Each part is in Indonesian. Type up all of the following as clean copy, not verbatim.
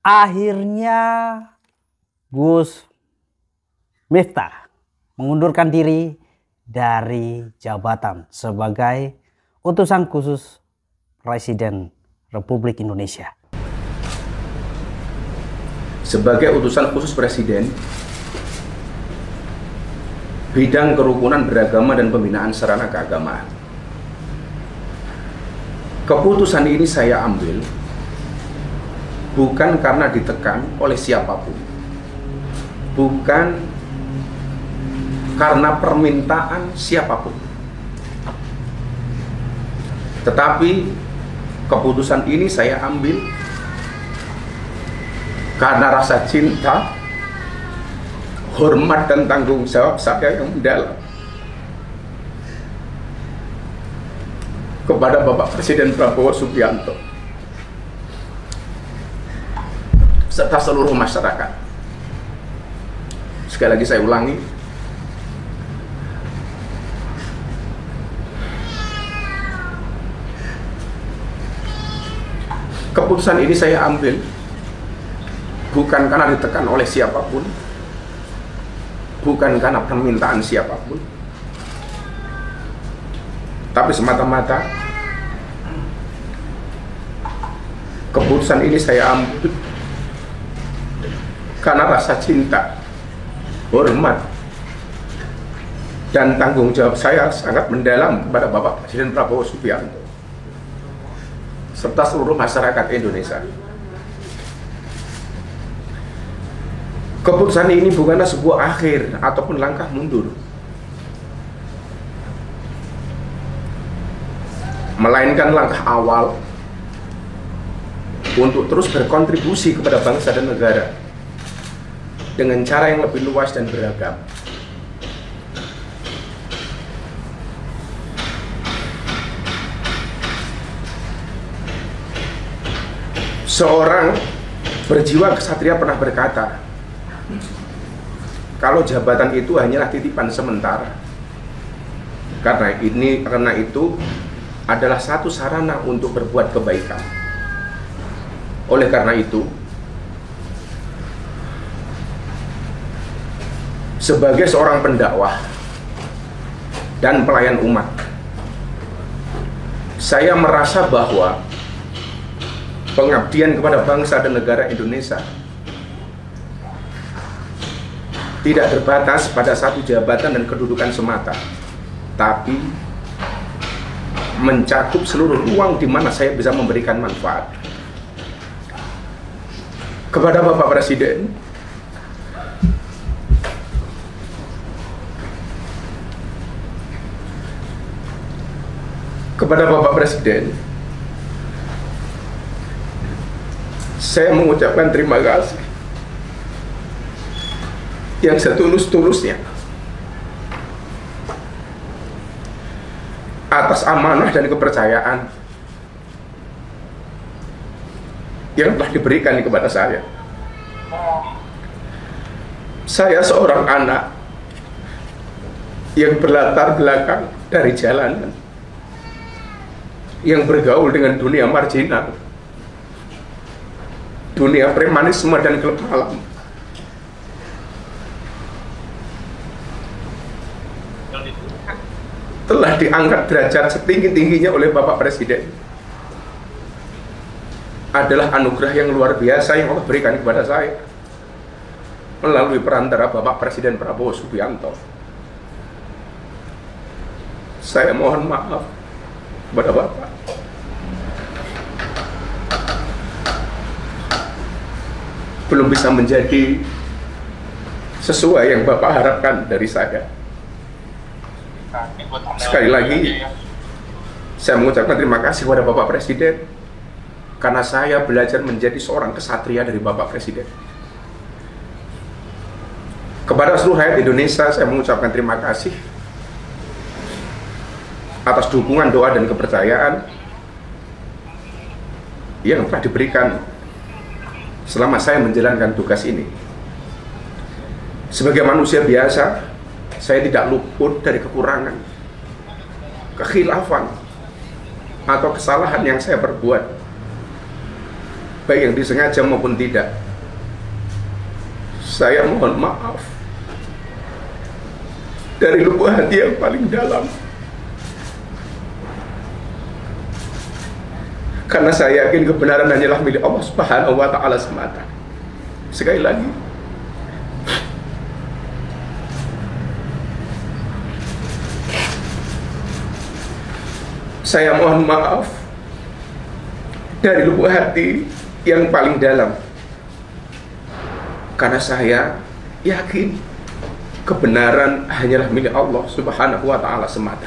Akhirnya Gus Miftah mengundurkan diri dari jabatan sebagai utusan khusus Presiden Republik Indonesia. Sebagai utusan khusus Presiden, bidang kerukunan beragama dan pembinaan sarana keagamaan. Keputusan ini saya ambil bukan karena ditekan oleh siapapun, bukan karena permintaan siapapun, tetapi keputusan ini saya ambil karena rasa cinta, hormat dan tanggung jawab saya yang mendalam kepada Bapak Presiden Prabowo Subianto serta seluruh masyarakat. Sekali lagi saya ulangi, keputusan ini saya ambil bukan karena ditekan oleh siapapun, bukan karena permintaan siapapun, tapi semata-mata keputusan ini saya ambil karena rasa cinta, hormat, dan tanggung jawab saya sangat mendalam kepada Bapak Presiden Prabowo Subianto serta seluruh masyarakat Indonesia. Keputusan ini bukanlah sebuah akhir ataupun langkah mundur, melainkan langkah awal untuk terus berkontribusi kepada bangsa dan negara dengan cara yang lebih luas dan beragam. Seorang berjiwa kesatria pernah berkata, kalau jabatan itu hanyalah titipan sementara, karena itu adalah satu sarana untuk berbuat kebaikan. Oleh karena itu, sebagai seorang pendakwah dan pelayan umat, saya merasa bahwa pengabdian kepada bangsa dan negara Indonesia tidak terbatas pada satu jabatan dan kedudukan semata, tapi mencakup seluruh ruang di mana saya bisa memberikan manfaat. Kepada Bapak Presiden, saya mengucapkan terima kasih yang setulus-tulusnya atas amanah dan kepercayaan yang telah diberikan kepada saya. Saya seorang anak yang berlatar belakang dari jalanan, yang bergaul dengan dunia marginal, dunia premanisme dan klub malam. Telah diangkat derajat setinggi-tingginya oleh Bapak Presiden. Adalah anugerah yang luar biasa yang Allah berikan kepada saya melalui perantara Bapak Presiden Prabowo Subianto. Saya mohon maaf kepada Bapak. Belum bisa menjadi sesuai yang Bapak harapkan dari saya. Sekali lagi, saya mengucapkan terima kasih kepada Bapak Presiden karena saya belajar menjadi seorang kesatria dari Bapak Presiden. Kepada seluruh rakyat Indonesia, saya mengucapkan terima kasih atas dukungan, doa, dan kepercayaan yang telah diberikan selama saya menjalankan tugas ini. Sebagai manusia biasa, saya tidak luput dari kekurangan, kekhilafan, atau kesalahan yang saya perbuat. baik yang disengaja maupun tidak. Saya mohon maaf dari lubuk hati yang paling dalam, karena saya yakin kebenaran hanyalah milik Allah Subhanahu wa Ta'ala semata. Sekali lagi, saya mohon maaf dari lubuk hati yang paling dalam, karena saya yakin kebenaran hanyalah milik Allah Subhanahu wa Ta'ala semata.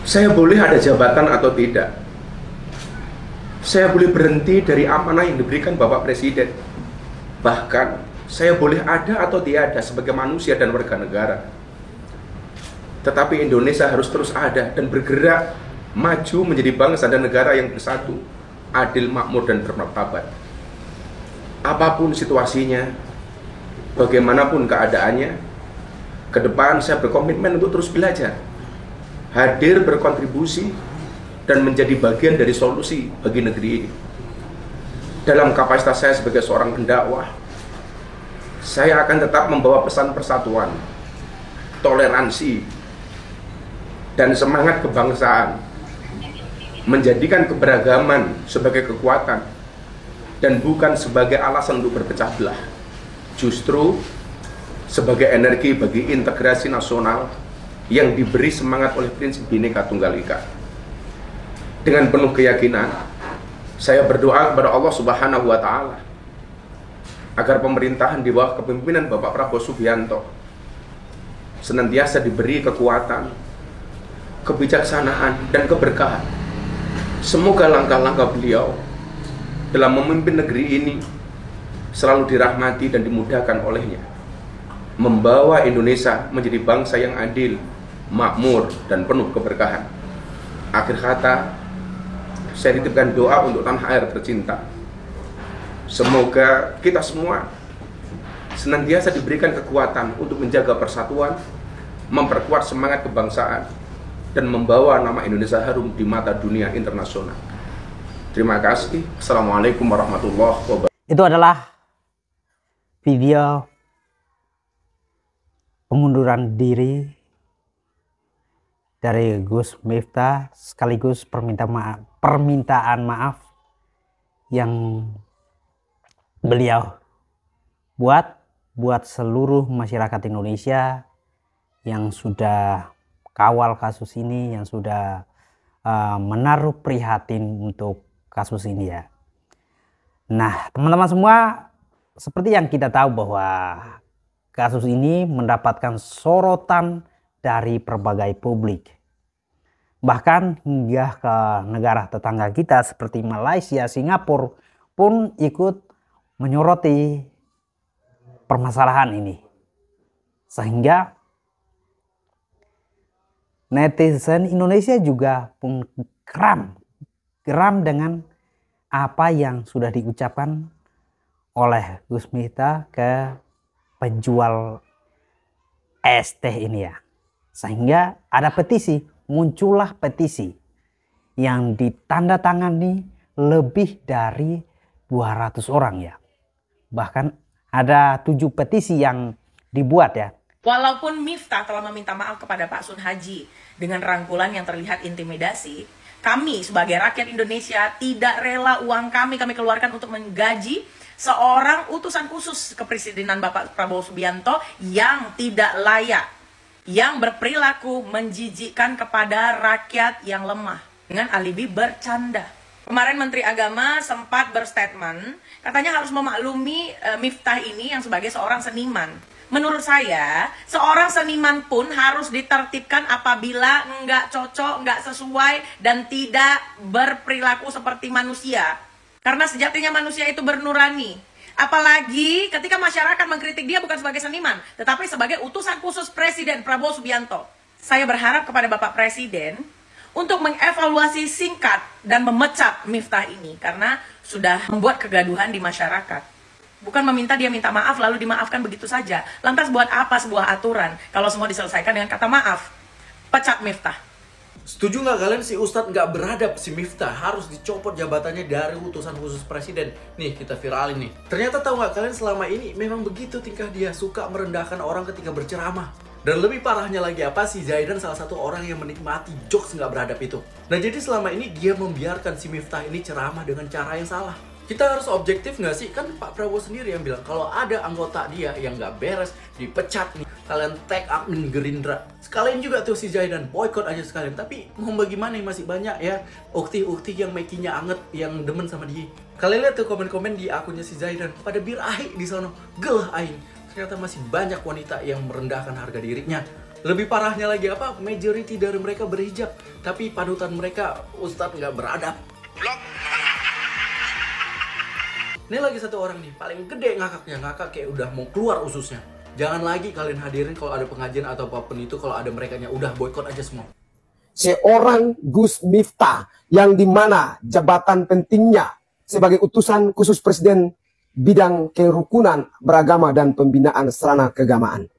Saya boleh ada jabatan atau tidak, saya boleh berhenti dari amanah yang diberikan Bapak Presiden, bahkan saya boleh ada atau tiada sebagai manusia dan warga negara. Tetapi Indonesia harus terus ada dan bergerak maju menjadi bangsa dan negara yang bersatu, adil, makmur, dan bermartabat. Apapun situasinya, bagaimanapun keadaannya, ke depan saya berkomitmen untuk terus belajar, hadir berkontribusi, dan menjadi bagian dari solusi bagi negeri ini. Dalam kapasitas saya sebagai seorang pendakwah, saya akan tetap membawa pesan persatuan, toleransi, dan semangat kebangsaan, menjadikan keberagaman sebagai kekuatan dan bukan sebagai alasan untuk berpecah belah, justru sebagai energi bagi integrasi nasional yang diberi semangat oleh prinsip Bhinneka Tunggal Ika. Dengan penuh keyakinan, saya berdoa kepada Allah Subhanahu wa Ta'ala agar pemerintahan di bawah kepemimpinan Bapak Prabowo Subianto senantiasa diberi kekuatan, kebijaksanaan, dan keberkahan. Semoga langkah-langkah beliau dalam memimpin negeri ini selalu dirahmati dan dimudahkan olehnya, membawa Indonesia menjadi bangsa yang adil, makmur, dan penuh keberkahan. Akhir kata, saya titipkan doa untuk tanah air tercinta. Semoga kita semua senantiasa diberikan kekuatan untuk menjaga persatuan, memperkuat semangat kebangsaan, dan membawa nama Indonesia harum di mata dunia internasional. Terima kasih. Assalamualaikum warahmatullahi wabarakatuh. Itu adalah video pengunduran diri dari Gus Miftah, sekaligus permintaan maaf yang beliau buat seluruh masyarakat Indonesia yang sudah kawal kasus ini, yang sudah menaruh prihatin untuk kasus ini ya. Nah, teman-teman semua, seperti yang kita tahu bahwa kasus ini mendapatkan sorotan dari berbagai publik. Bahkan hingga ke negara tetangga kita seperti Malaysia, Singapura pun ikut menyoroti permasalahan ini. Sehingga netizen Indonesia juga pun geram dengan apa yang sudah diucapkan oleh Gus Miftah ke penjual es teh ini ya. Sehingga ada petisi, muncullah petisi yang ditandatangani lebih dari 200 orang ya. Bahkan ada 7 petisi yang dibuat ya. Walaupun Miftah telah meminta maaf kepada Pak Sun Haji dengan rangkulan yang terlihat intimidasi, kami sebagai rakyat Indonesia tidak rela uang kami keluarkan untuk menggaji seorang utusan khusus kepresidenan Bapak Prabowo Subianto yang tidak layak, yang berperilaku menjijikkan kepada rakyat yang lemah dengan alibi bercanda. Kemarin Menteri Agama sempat berstatement, katanya harus memaklumi Miftah ini yang sebagai seorang seniman. Menurut saya, seorang seniman pun harus ditertibkan apabila nggak cocok, nggak sesuai, dan tidak berperilaku seperti manusia. Karena sejatinya manusia itu bernurani. Apalagi ketika masyarakat mengkritik dia bukan sebagai seniman, tetapi sebagai utusan khusus Presiden Prabowo Subianto. Saya berharap kepada Bapak Presiden untuk mengevaluasi singkat dan memecat Miftah ini karena sudah membuat kegaduhan di masyarakat. Bukan meminta dia minta maaf lalu dimaafkan begitu saja. Lantas buat apa sebuah aturan kalau semua diselesaikan dengan kata maaf? Pecat Miftah. Setuju nggak kalian si Ustadz nggak beradab, si Miftah harus dicopot jabatannya dari utusan khusus presiden? Nih kita viralin nih. Ternyata tahu nggak kalian selama ini memang begitu tingkah dia, suka merendahkan orang ketika berceramah. Dan lebih parahnya lagi apa, si Zaidan salah satu orang yang menikmati jokes nggak beradab itu. Nah jadi selama ini dia membiarkan si Miftah ini ceramah dengan cara yang salah. Kita harus objektif nggak sih? Kan Pak Prabowo sendiri yang bilang kalau ada anggota dia yang nggak beres, dipecat nih. Kalian tag admin Gerindra. Sekalian juga tuh si Zaidan, boykot aja sekalian. Tapi mau bagaimana, masih banyak ya ukti-ukti yang makinya anget, yang demen sama dia. Kalian lihat tuh komen-komen di akunnya si Zaidan, pada birahi di sono, gelah aing. Ternyata masih banyak wanita yang merendahkan harga dirinya. Lebih parahnya lagi apa? Majority dari mereka berhijab, tapi panutan mereka Ustadz nggak beradab. Ini lagi satu orang nih, paling gede ngakaknya, ngakak kayak udah mau keluar ususnya. Jangan lagi kalian hadirin kalau ada pengajian atau apapun itu, kalau ada merekanya, udah boykot aja semua. Seorang Gus Miftah yang dimana jabatan pentingnya sebagai utusan khusus presiden bidang kerukunan beragama dan pembinaan sarana keagamaan.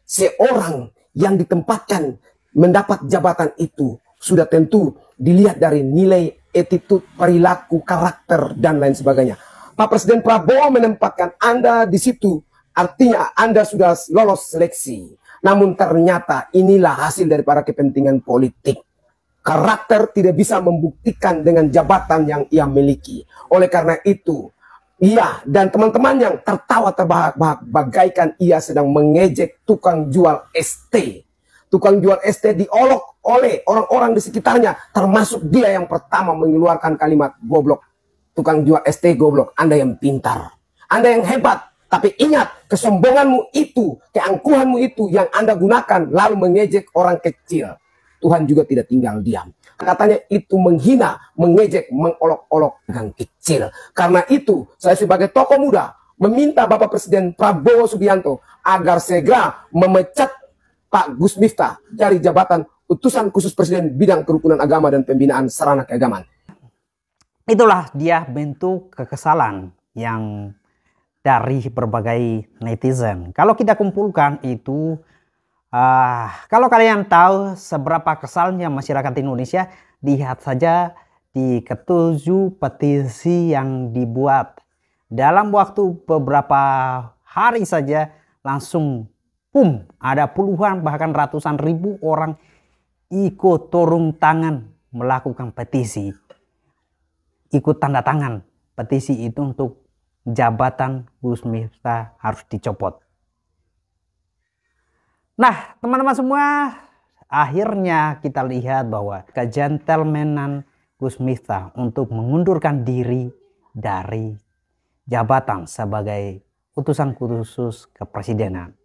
Seorang yang ditempatkan mendapat jabatan itu sudah tentu dilihat dari nilai, attitude, perilaku, karakter, dan lain sebagainya. Pak Presiden Prabowo menempatkan Anda di situ, artinya Anda sudah lolos seleksi. Namun ternyata inilah hasil daripada kepentingan politik. Karakter tidak bisa membuktikan dengan jabatan yang ia miliki. Oleh karena itu, ia dan teman-teman yang tertawa terbahak-bahak bagaikan ia sedang mengejek tukang jual ST. Tukang jual ST diolok oleh orang-orang di sekitarnya, termasuk dia yang pertama mengeluarkan kalimat goblok. Tukang jual ST goblok, Anda yang pintar, Anda yang hebat. Tapi ingat, kesombonganmu itu, keangkuhanmu itu yang Anda gunakan lalu mengejek orang kecil. Tuhan juga tidak tinggal diam. Katanya itu menghina, mengejek, mengolok-olok orang kecil. Karena itu, saya sebagai tokoh muda meminta Bapak Presiden Prabowo Subianto agar segera memecat Pak Gus Miftah dari jabatan utusan khusus presiden bidang kerukunan agama dan pembinaan sarana keagamaan. Itulah dia bentuk kekesalan yang dari berbagai netizen. Kalau kita kumpulkan itu, kalau kalian tahu seberapa kesalnya masyarakat Indonesia, lihat saja di ketujuh petisi yang dibuat. Dalam waktu beberapa hari saja langsung ada puluhan bahkan ratusan ribu orang ikut turun tangan melakukan petisi. Ikut tanda tangan petisi itu untuk jabatan Gus Miftah harus dicopot. Nah, teman-teman semua, akhirnya kita lihat bahwa kegentlemanan Gus Miftah untuk mengundurkan diri dari jabatan sebagai utusan khusus kepresidenan.